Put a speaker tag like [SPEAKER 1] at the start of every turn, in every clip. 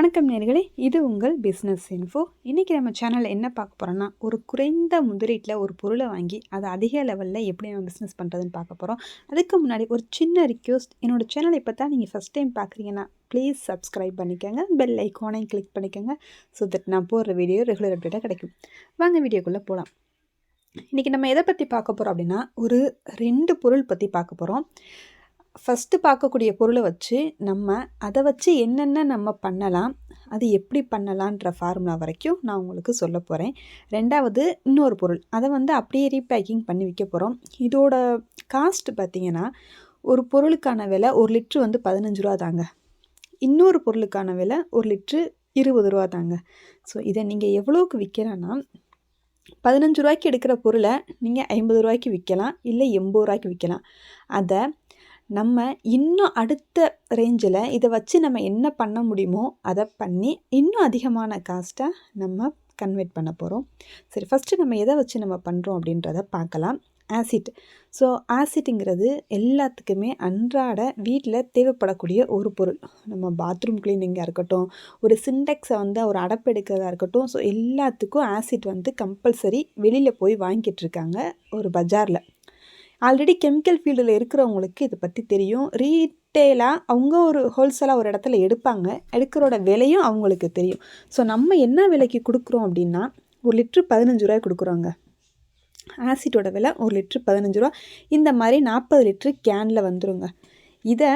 [SPEAKER 1] வணக்கம் நேயர்களே, இது உங்கள் பிஸ்னஸ் இன்ஃபோ. இன்றைக்கி நம்ம சேனலில் என்ன பார்க்க போகிறோன்னா, ஒரு குறைந்த முதலீட்டில் ஒரு பொருளை வாங்கி அதை அதிக லெவலில் எப்படி நம்ம பிஸ்னஸ் பண்ணுறதுன்னு பார்க்க போகிறோம். அதுக்கு முன்னாடி ஒரு சின்ன ரிக்வெஸ்ட், என்னோடய சேனலை இப்போ தான் நீங்கள் ஃபஸ்ட் டைம் பார்க்குறீங்கன்னா ப்ளீஸ் சப்ஸ்கிரைப் பண்ணிக்கோங்க, பெல் ஐக்கானையும் கிளிக் பண்ணிக்கோங்க. ஸோ தட் நான் போடுற வீடியோ ரெகுலர் அப்டேட்டாக கிடைக்கும். வாங்க வீடியோக்குள்ளே போகலாம். இன்றைக்கி நம்ம எதை பற்றி பார்க்க போகிறோம் அப்படின்னா, ஒரு 2 பொருள் பற்றி பார்க்க போகிறோம். ஃபஸ்ட்டு பார்க்கக்கூடிய பொருளை வச்சு அதை வச்சு என்னென்ன நம்ம பண்ணலாம், அது எப்படி பண்ணலான்ற ஃபார்முலா வரைக்கும் நான் உங்களுக்கு சொல்ல போகிறேன். 2வது இன்னொரு பொருள், அதை அப்படியே ரீபேக்கிங் பண்ணி விற்க போகிறோம். இதோட காஸ்ட் பார்த்திங்கன்னா, ஒரு பொருளுக்கான விலை 1 லிட்ரு 15 ரூபா தாங்க. இன்னொரு பொருளுக்கான விலை 1 லிட்ரு 20 ரூபா தாங்க. ஸோ இதை நீங்கள் எவ்வளோக்கு விற்கலான்னா, 15 ரூபாய்க்கு எடுக்கிற பொருளை நீங்கள் 50 ரூபாய்க்கு விற்கலாம், இல்லை 80 ரூபாய்க்கு விற்கலாம். அதை நம்ம இன்னும் அடுத்த ரேஞ்சில் இதை வச்சு நம்ம என்ன பண்ண முடியுமோ அதை பண்ணி இன்னும் அதிகமான காஸ்ட்டை நம்ம கன்வெர்ட் பண்ண போகிறோம். சரி, ஃபஸ்ட்டு நம்ம எதை வச்சு நம்ம பண்ணுறோம் அப்படின்றத பார்க்கலாம். ஆசிட். ஸோ ஆசிட்டுங்கிறது எல்லாத்துக்குமே அன்றாட வீட்டில் தேவைப்படக்கூடிய ஒரு பொருள். நம்ம பாத்ரூம் க்ளீனிங்காக இருக்கட்டும், ஒரு சிண்டெக்ஸை ஒரு அடப்பு எடுக்கிறதா இருக்கட்டும், ஸோ எல்லாத்துக்கும் ஆசிட் கம்பல்சரி வெளியில் போய் வாங்கிட்டு இருக்காங்க ஒரு பஜாரில். ஆல்ரெடி கெமிக்கல் ஃபீல்டில் இருக்கிறவங்களுக்கு இதை பற்றி தெரியும். ரீட்டெயிலாக அவங்க ஒரு ஹோல்சேலாக ஒரு இடத்துல எடுக்கிறோட விலையும் அவங்களுக்கு தெரியும். ஸோ நம்ம என்ன விலைக்கு கொடுக்குறோம் அப்படின்னா, 1 லிட்ரு 15 ரூபாய் கொடுக்குறோங்க. ஆசிட்டோட விலை 1 லிட்ரு 15 ரூபா. இந்த மாதிரி 40 லிட்ரு கேனில் வந்துருங்க. இதை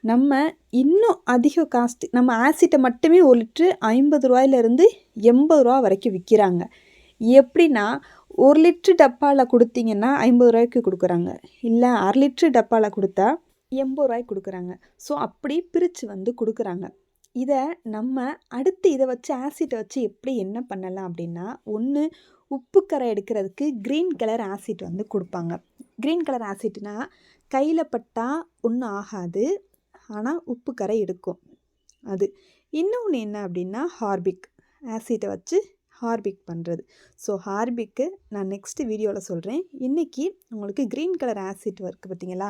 [SPEAKER 1] நம்ம இன்னும் அதிக காஸ்ட், நம்ம ஆசிட்டை மட்டுமே 1 லிட்ரு 50 ரூபாயிலேருந்து 80 ரூபா வரைக்கும் விற்கிறாங்க. எப்படின்னா, 1 லிட்ரு டப்பாவில் கொடுத்தீங்கன்னா 50 ரூபாய்க்கு கொடுக்குறாங்க, இல்லை 1/2 லிட்ரு டப்பாவில் கொடுத்தா 80 ரூபாய்க்கு கொடுக்குறாங்க. ஸோ அப்படி பிரித்து கொடுக்குறாங்க. இதை நம்ம அடுத்து இதை வச்சு ஆசிட்டை வச்சு எப்படி என்ன பண்ணலாம் அப்படின்னா, ஒன்று உப்பு கரை எடுக்கிறதுக்கு க்ரீன் கலர் ஆசிட் கொடுப்பாங்க. க்ரீன் கலர் ஆசிட்னா கையில் பட்டால் ஒன்றும் ஆகாது, ஆனால் உப்பு கரை எடுக்கும். அது இன்னொன்று என்ன அப்படின்னா, ஹார்பிக் ஆசிட்டை வச்சு ஹார்பிக் பண்ணுறது. ஸோ ஹார்பிக்கு நான் நெக்ஸ்ட்டு வீடியோவில் சொல்கிறேன். இன்றைக்கி உங்களுக்கு க்ரீன் கலர் ஆசிட் இருக்குது பார்த்தீங்களா,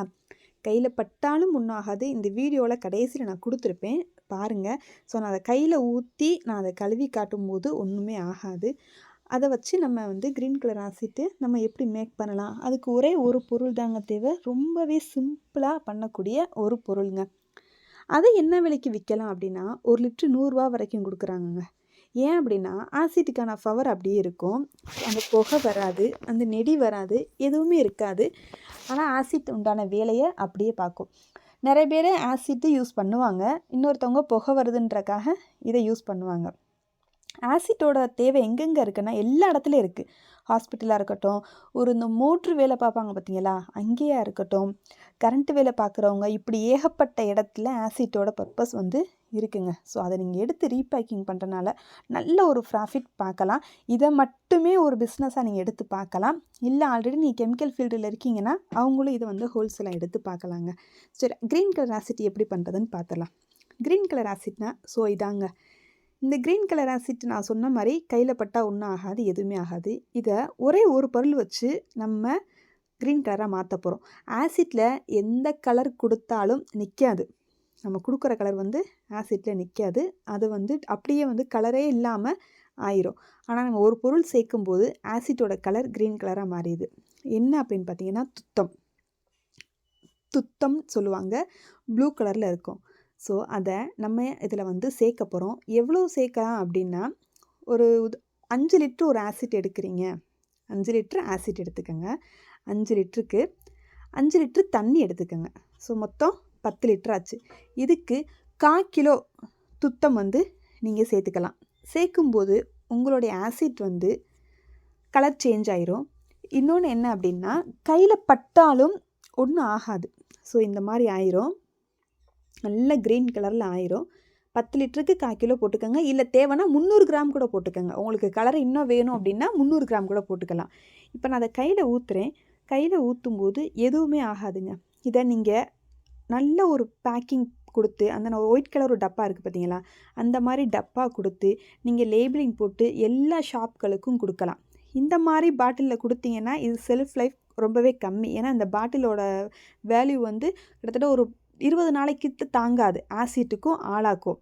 [SPEAKER 1] கையில் பட்டாலும் ஒன்றும் ஆகாது. இந்த வீடியோவில் கடைசியில் நான் கொடுத்துருப்பேன், பாருங்கள். ஸோ நான் அதை கையில் ஊற்றி நான் அதை கழுவி காட்டும்போது ஒன்றுமே ஆகாது. அதை வச்சு நம்ம க்ரீன் கலர் ஆசிட்டு நம்ம எப்படி மேக் பண்ணலாம், அதுக்கு ஒரே ஒரு பொருள் தாங்க தேவை. ரொம்பவே சிம்பிளாக பண்ணக்கூடிய ஒரு பொருளுங்க. அதை என்ன விலைக்கு விற்கலாம் அப்படின்னா, 1 லிட்ரு 100 ரூபா வரைக்கும் கொடுக்குறாங்கங்க. ஏன் அப்படின்னா, ஆசிட்டுக்கான பவர் அப்படியே இருக்கும். அந்த புகை வராது, அந்த நெடி வராது, எதுவுமே இருக்காது. ஆனால் ஆசிட் உண்டான வேலையை அப்படியே பார்க்கும். நிறைய பேர் ஆசிட்டு யூஸ் பண்ணுவாங்க, இன்னொருத்தவங்க புகை வருதுன்றக்காக இதை யூஸ் பண்ணுவாங்க. ஆசிட்டோட தேவை எங்கெங்கே இருக்குன்னா, எல்லா இடத்துலையும் இருக்குது. ஹாஸ்பிட்டலாக இருக்கட்டும், இந்த மோட்ரு வேலை பார்ப்பாங்க பார்த்தீங்களா, அங்கேயா இருக்கட்டும், கரண்ட்டு வேலை பார்க்குறவங்க, இப்படி ஏகப்பட்ட இடத்துல ஆசிட்டோட பர்பஸ் இருக்குங்க. ஸோ அதை நீங்கள் எடுத்து ரீபேக்கிங் பண்ணுறனால நல்ல ஒரு ப்ராஃபிட் பார்க்கலாம். இதை மட்டுமே ஒரு பிஸ்னஸாக நீங்கள் எடுத்து பார்க்கலாம். இல்லை ஆல்ரெடி நீங்கள் கெமிக்கல் ஃபீல்டில் இருக்கீங்கன்னா அவங்களும் இதை ஹோல்சேலாக எடுத்து பார்க்கலாங்க. சரி, க்ரீன் கலர் ஆசிட் எப்படி பண்ணுறதுன்னு பார்த்துலாம். க்ரீன் கலர் ஆசிட்னா ஸோ இதாங்க. இந்த க்ரீன் கலர் ஆசிட் நான் சொன்ன மாதிரி கையில் பட்டால் ஒன்றும் ஆகாது, எதுவுமே ஆகாது. இதை ஒரே ஒரு பொருள் வச்சு நம்ம க்ரீன் கலராக மாற்ற போகிறோம். ஆசிட்டில் எந்த கலர் கொடுத்தாலும் நிற்காது. நம்ம கொடுக்குற கலர் ஆசிட்டில் நிற்காது. அது அப்படியே கலரே இல்லாமல் ஆயிரும். ஆனால் நம்ம ஒரு பொருள் சேர்க்கும்போது ஆசிட்டோட கலர் க்ரீன் கலராக மாறிடுது. என்ன அப்படின்னு பார்த்தீங்கன்னா, துத்தம் சொல்லுவாங்க, ப்ளூ கலரில் இருக்கும். ஸோ அதை நம்ம இதில் சேர்க்க போகிறோம். எவ்வளோ சேர்க்கலாம் அப்படின்னா, ஒரு 5 லிட்ரு ஒரு ஆசிட் எடுக்கிறீங்க, 5 லிட்ரு ஆசிட் எடுத்துக்கோங்க. 5 லிட்டருக்கு 5 லிட்ரு தண்ணி எடுத்துக்கோங்க. ஸோ மொத்தம் 10 லிட்டர் ஆச்சு. இதுக்கு 1/4 கிலோ துத்தம் நீங்கள் சேர்த்துக்கலாம். சேர்க்கும்போது உங்களுடைய ஆசிட் கலர் சேஞ்ச் ஆயிரும். இன்னொன்று என்ன அப்படின்னா, கையில் பட்டாலும் ஒன்றும் ஆகாது. ஸோ இந்த மாதிரி ஆயிரும், நல்ல க்ரீன் கலரில் ஆயிரும். 10 லிட்டருக்கு 1/4 கிலோ போட்டுக்கோங்க, இல்லை தேவைன்னா 300 கிராம் கூட போட்டுக்கோங்க. உங்களுக்கு கலர் இன்னும் வேணும் அப்படின்னா 300 கிராம் கூட போட்டுக்கலாம். இப்போ நான் அதை கையில் ஊற்றுறேன். கையில் ஊற்றும்போது எதுவுமே ஆகாதுங்க. இதை நீங்கள் நல்ல ஒரு பேக்கிங் கொடுத்து, அந்த ஒயிட் கலர் ஒரு டப்பா இருக்குது பார்த்தீங்களா, அந்த மாதிரி டப்பா கொடுத்து நீங்கள் லேபிளிங் போட்டு எல்லா ஷாப்களுக்கும் கொடுக்கலாம். இந்த மாதிரி பாட்டிலில் கொடுத்தீங்கன்னா இது செல்ஃப் லைஃப் ரொம்பவே கம்மி. ஏன்னா இந்த பாட்டிலோட வேல்யூ கிட்டத்தட்ட ஒரு 20 நாளைக்கு தாங்காது, ஆசிட்டுக்கும் ஆளாக்கும்.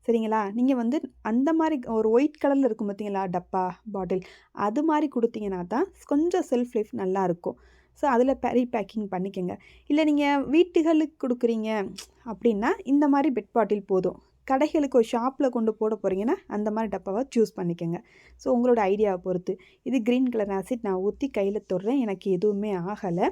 [SPEAKER 1] சரிங்களா? நீங்கள் வந்து அந்த மாதிரி ஒரு ஒயிட் கலரில் இருக்கும் பார்த்தீங்களா டப்பா, பாட்டில் அது மாதிரி கொடுத்தீங்கன்னா தான் கொஞ்சம் செல்ஃப் லைஃப் நல்லாயிருக்கும். ஸோ அதில் ரீபேக்கிங் பண்ணிக்கங்க. இல்லை நீங்கள் வீட்டுகளுக்கு கொடுக்குறீங்க அப்படின்னா இந்த மாதிரி பெட் பாட்டில் போதும். கடைகளுக்கு ஒரு ஷாப்பில் கொண்டு போட போகிறீங்கன்னா அந்த மாதிரி டப்பாவை சூஸ் பண்ணிக்கோங்க. ஸோ உங்களோட ஐடியாவை பொறுத்து. இது க்ரீன் கலர் ஆசிட் நான் ஊற்றி கையில் தொடுறேன், எனக்கு எதுவுமே ஆகலை.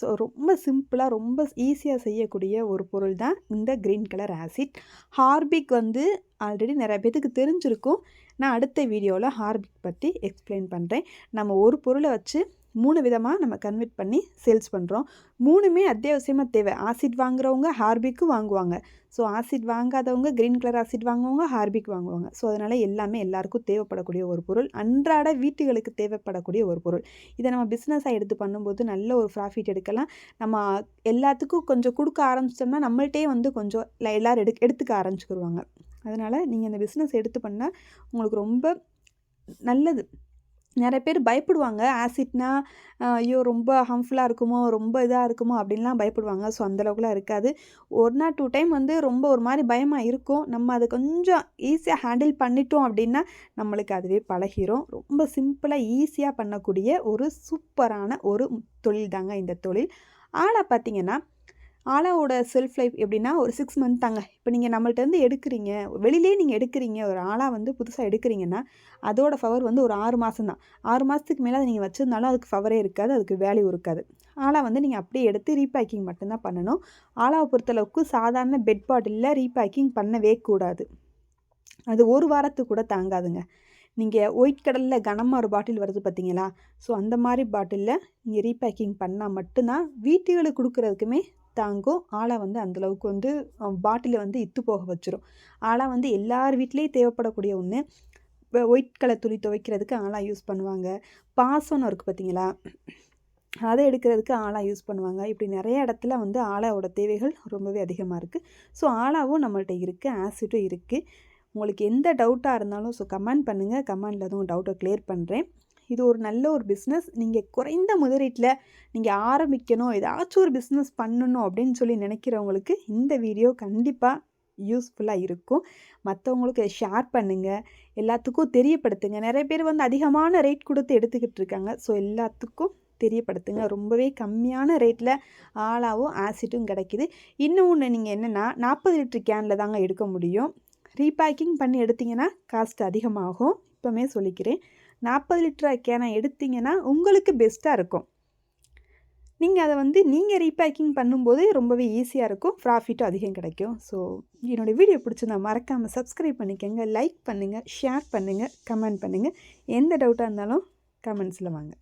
[SPEAKER 1] ஸோ ரொம்ப சிம்பிளாக ரொம்ப ஈஸியாக செய்யக்கூடிய ஒரு பொருள் தான் இந்த க்ரீன் கலர் ஆசிட். ஹார்பிக் வந்து ஆல்ரெடி நிறைய பேத்துக்கு தெரிஞ்சிருக்கும். நான் அடுத்த வீடியோவில் ஹார்பிக் பற்றி எக்ஸ்பிளைன் பண்ணுறேன். நம்ம ஒரு பொருளை வச்சு 3 விதமாக நம்ம கன்வெர்ட் பண்ணி சேல்ஸ் பண்ணுறோம். 3மே அத்தியாவசியமாக தேவை. ஆசிட் வாங்குறவங்க ஹார்பிக்கும் வாங்குவாங்க. ஸோ ஆசிட் வாங்காதவங்க க்ரீன் கலர் ஆசிட் வாங்குவாங்க, ஹார்பிக் வாங்குவாங்க. ஸோ அதனால் எல்லாமே எல்லாருக்கும் தேவைப்படக்கூடிய ஒரு பொருள். அன்றாட வீட்டுகளுக்கு தேவைப்படக்கூடிய ஒரு பொருள். இதை நம்ம பிஸ்னஸாக எடுத்து பண்ணும்போது நல்ல ஒரு ப்ராஃபிட் எடுக்கலாம். நம்ம எல்லாத்துக்கும் கொஞ்சம் கொடுக்க ஆரம்பிச்சிட்டோம்னா நம்மள்ட்டே வந்து கொஞ்சம் எல்லோரும் எடுத்துக்க ஆரம்பிச்சுக்கிடுவாங்க. அதனால் நீங்கள் இந்த பிஸ்னஸ் எடுத்து பண்ணால் உங்களுக்கு ரொம்ப நல்லது. நிறைய பேர் பயப்படுவாங்க. ஆசிட்னா ஐயோ ரொம்ப ஹார்ம்ஃபுல்லாக இருக்குமோ, ரொம்ப இதாக இருக்குமோ அப்படின்லாம் பயப்படுவாங்க. ஸோ அந்தளவுக்குலாம் இருக்காது. 1 ஆர் 2 டைம் வந்து ரொம்ப ஒரு மாதிரி பயமாக இருக்கும். நம்ம அதை கொஞ்சம் ஈஸியாக ஹேண்டில் பண்ணிட்டோம் அப்படின்னா நம்மளுக்கு அதுவே பழகிரும். ரொம்ப சிம்பிளாக ஈஸியாக பண்ணக்கூடிய ஒரு சூப்பரான ஒரு தொழில் தாங்க இந்த தொழில். ஆளா பார்த்தீங்கன்னா, ஆலாவோட செல்ஃப் லைஃப் எப்படின்னா ஒரு 6 மந்த் தாங்க. இப்போ நீங்கள் நம்மள்ட்டேருந்து எடுக்கிறீங்க, வெளியிலே நீங்கள் எடுக்கிறீங்க, ஒரு ஆலா வந்து புதுசாக எடுக்கிறீங்கன்னா அதோட பவர் வந்து ஒரு 6 மாதம் தான். 6 மாதத்துக்கு மேலே அதை நீங்கள் வச்சுருந்தாலும் அதுக்கு பவரே இருக்காது, அதுக்கு வேல்யூ இருக்காது. ஆலா வந்து நீங்கள் அப்படியே எடுத்து ரீபேக்கிங் மட்டும்தான் பண்ணணும். ஆலாவை பொறுத்தளவுக்கு சாதாரண பெட் பாட்டிலில் ரீபேக்கிங் பண்ணவே கூடாது. அது ஒரு வாரத்துக்கு கூட தாங்காதுங்க. நீங்கள் ஒயிட் கடலில் கனமாக ஒரு பாட்டில் வருது பார்த்தீங்களா? ஸோ அந்த மாதிரி பாட்டிலில் நீங்கள் ரீபேக்கிங் பண்ணால் மட்டும்தான் வீட்டுகளுக்கு கொடுக்குறதுக்குமே தாங்கும். ஆலா வந்து அந்தளவுக்கு வந்து பாட்டிலை வந்து இத்து போக வச்சிரும். ஆலா வந்து எல்லார் வீட்லேயும் தேவைப்படக்கூடிய ஒன்று. ஒயிட் கலர் துணி துவைக்கிறதுக்கு ஆலா யூஸ் பண்ணுவாங்க. பாசனம் இருக்குது பார்த்தீங்களா? அதை எடுக்கிறதுக்கு ஆலா யூஸ் பண்ணுவாங்க. இப்படி நிறைய இடத்துல வந்து ஆலாவோட தேவைகள் ரொம்பவே அதிகமாக இருக்குது. ஸோ ஆலாவும் நம்மள்ட்ட இருக்குது, ஆசிட்டும் இருக்குது. உங்களுக்கு எந்த டவுட்டாக இருந்தாலும் ஸோ கமெண்ட் பண்ணுங்கள். கமெண்டில் அதுவும் டவுட்டை கிளியர் பண்ணுறேன். இது ஒரு நல்ல ஒரு பிஸ்னஸ். நீங்கள் குறைந்த முதலீட்டில் நீங்கள் ஆரம்பிக்கணும், ஏதாச்சும் ஒரு பிஸ்னஸ் பண்ணணும் அப்படின்னு சொல்லி நினைக்கிறவங்களுக்கு இந்த வீடியோ கண்டிப்பாக யூஸ்ஃபுல்லாக இருக்கும். மற்றவங்களுக்கு ஷேர் பண்ணுங்கள், எல்லாத்துக்கும் தெரியப்படுத்துங்க. நிறைய பேர் வந்து அதிகமான ரேட் கொடுத்து எடுத்துக்கிட்டு இருக்காங்க. ஸோ எல்லாத்துக்கும் தெரியப்படுத்துங்க. ரொம்பவே கம்மியான ரேட்டில் ஆலாவும் ஆசிட்டும் கிடைக்கிது. இன்னொன்று நீங்கள் என்னென்னா 40 லிட்டர் கேனில் தாங்க எடுக்க முடியும். ரீபேக்கிங் பண்ணி எடுத்திங்கன்னா காஸ்ட் அதிகமாகும். இப்போமே சொல்லிக்கிறேன். 40 லிட்டர் கேனை எடுத்திங்கன்னா உங்களுக்கு பெஸ்ட்டாக இருக்கும். நீங்கள் அதை வந்து நீங்கள் ரீபேக்கிங் பண்ணும்போது ரொம்பவே ஈஸியாக இருக்கும், ப்ராஃபிட்டும் அதிகம் கிடைக்கும். ஸோ என்னோடய வீடியோ பிடிச்சிருந்தா மறக்காமல் சப்ஸ்கிரைப் பண்ணிக்கோங்க, லைக் பண்ணுங்கள், ஷேர் பண்ணுங்கள், கமெண்ட் பண்ணுங்கள். எந்த டவுட்டாக இருந்தாலும் கமெண்ட்ஸில் வாங்க.